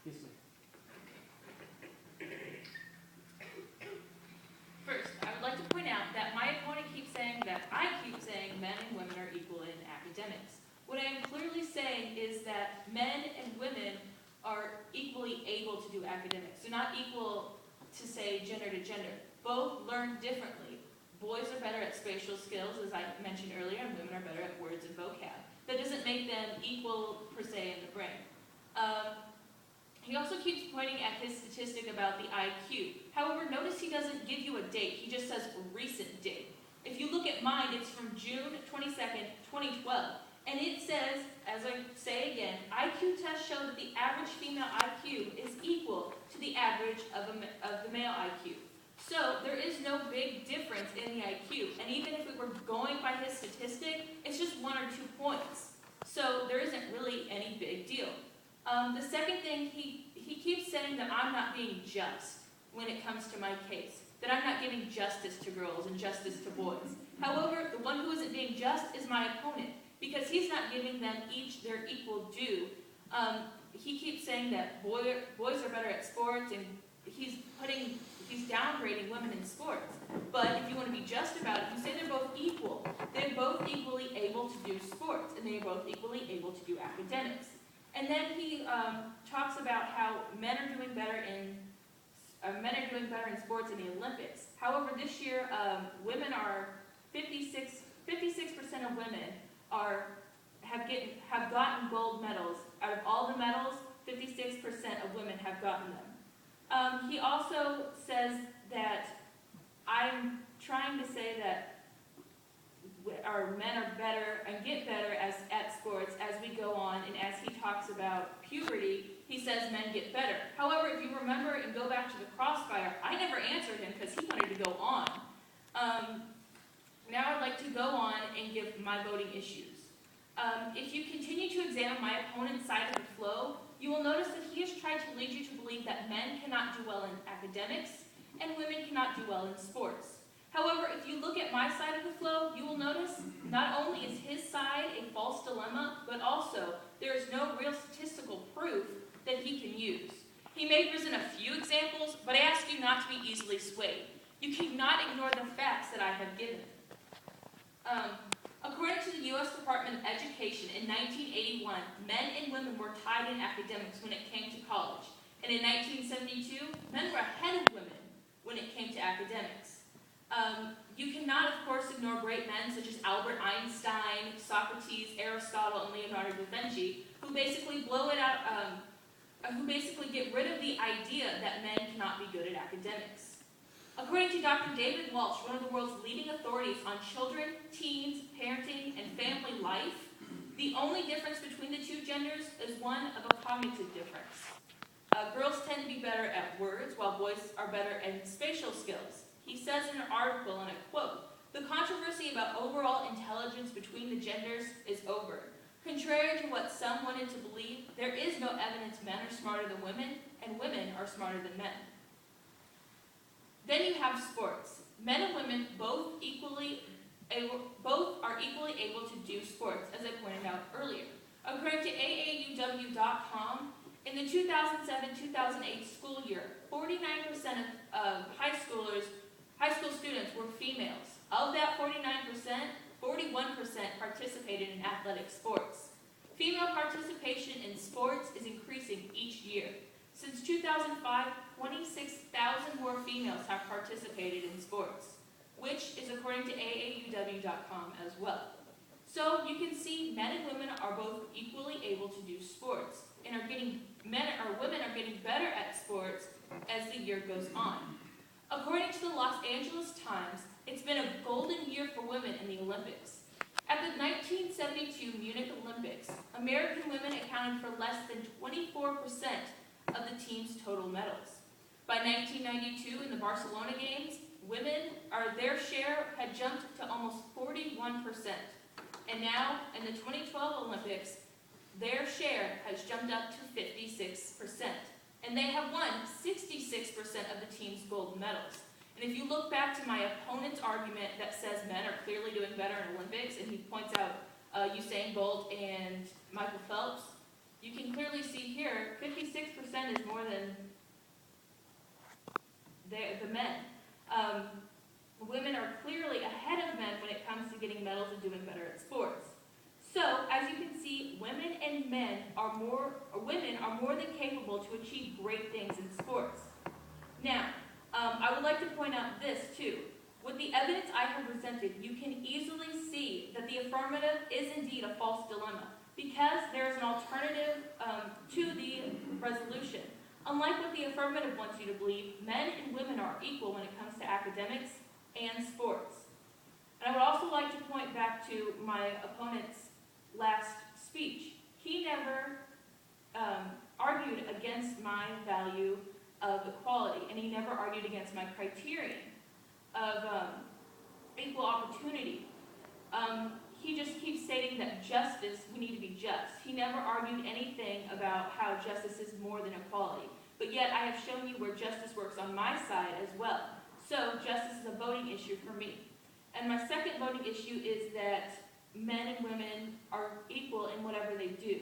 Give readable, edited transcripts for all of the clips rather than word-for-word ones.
Yes, ma'am. First, I would like to point out that my opponent keeps saying that I keep saying men and women are equal in academics. What I am clearly saying is that men and women are equally able to do academics. They're not equal to say gender to gender. Both learn differently. Boys are better at spatial skills, as I mentioned earlier, and women are better at words and vocab. That doesn't make them equal per se in the brain. He also keeps pointing at his statistic about the IQ. However, notice he doesn't give you a date. He just says recent date. If you look at mine, it's from June 22nd, 2012. And it says, as I say again, IQ tests show that the average female IQ is equal to the average of the male IQ. So there is no big difference in the IQ. And even if we were going by his statistic, it's just 1 or 2 points. So there isn't really any big deal. The second thing, he keeps saying that I'm not being just when it comes to my case, that I'm not giving justice to girls and justice to boys. However, the one who isn't being just is my opponent, because he's not giving them each their equal due. He keeps saying that boys are better at sports, and he's downgrading women in sports. But if you want to be just about it, you say they're both equal. They're both equally able to do sports, and they're both equally able to do academics. And then he talks about how men are doing better in sports in the Olympics. However, this year, women are 56% of women have gotten gold medals. Out of all the medals, 56% of women have gotten them. He also says that I'm trying to say that our men are better and get better at sports as we go on, and as he talks about puberty, he says men get better. However, if you remember and go back to the crossfire, I never answered him because he wanted to go on. Now I'd like to go on and give my voting issues. If you continue to examine my opponent's side of the flow, you will notice that he has tried to lead you to believe that men cannot do well in academics and women cannot do well in sports. However, if you look at my side of the flow, you will notice not only is his side a false dilemma, but also there is no real statistical proof that he can use. He may present a few examples, but I ask you not to be easily swayed. You cannot ignore the facts that I have given. According to the U.S. Department of Education, in 1981, men and women were tied in academics when it came to college. And in 1972, men were ahead of women when it came to academics. You cannot, of course, ignore great men such as Albert Einstein, Socrates, Aristotle, and Leonardo da Vinci, who basically who basically get rid of the idea that men cannot be good at academics. According to Dr. David Walsh, one of the world's leading authorities on children, teens, parenting, and family life, the only difference between the two genders is one of a cognitive difference. Girls tend to be better at words, while boys are better at spatial skills. He says in an article, and I quote, "The controversy about overall intelligence between the genders is over. Contrary to what some wanted to believe, there is no evidence men are smarter than women, and women are smarter than men." Then you have sports. Men and women both are equally able to do sports, as I pointed out earlier. According to AAUW.com, in the 2007-2008 school year, 49% of high school students were females. Of that 49%, 41% participated in athletic sports. Female participation in sports is increasing each year. Since 2005, 26,000 more females have participated in sports, which is according to AAUW.com as well. So you can see men and women are both equally able to do sports, and women are getting better at sports as the year goes on. According to the Los Angeles Times, it's been a golden year for women in the Olympics. At the 1972 Munich Olympics, American women accounted for less than 24% of the team's total medals. By 1992, in the Barcelona Games, their share had jumped to almost 41%. And now, in the 2012 Olympics, their share has jumped up to 56%. And they have won 66% of the team's gold medals. And if you look back to my opponent's argument that says men are clearly doing better in Olympics, and he points out Usain Bolt and Michael Phelps, you can clearly see here 56% is women are more than capable to achieve great things in sports. Now, I would like to point out this too. With the evidence I have presented, you can easily see that the affirmative is indeed a false dilemma because there is an alternative to the resolution. Unlike what the affirmative wants you to believe, men and women are equal when it comes to academics and sports. And I would also like to point back to my opponent's last speech. He never argued against my value of equality, and he never argued against my criterion of equal opportunity. He just keeps stating that justice, we need to be just. He never argued anything about how justice is more than equality. But yet I have shown you where justice works on my side as well. So justice is a voting issue for me. And my second voting issue is that men and women are equal in whatever they do.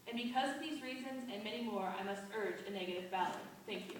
And because of these reasons and many more, I must urge a negative ballot. Thank you.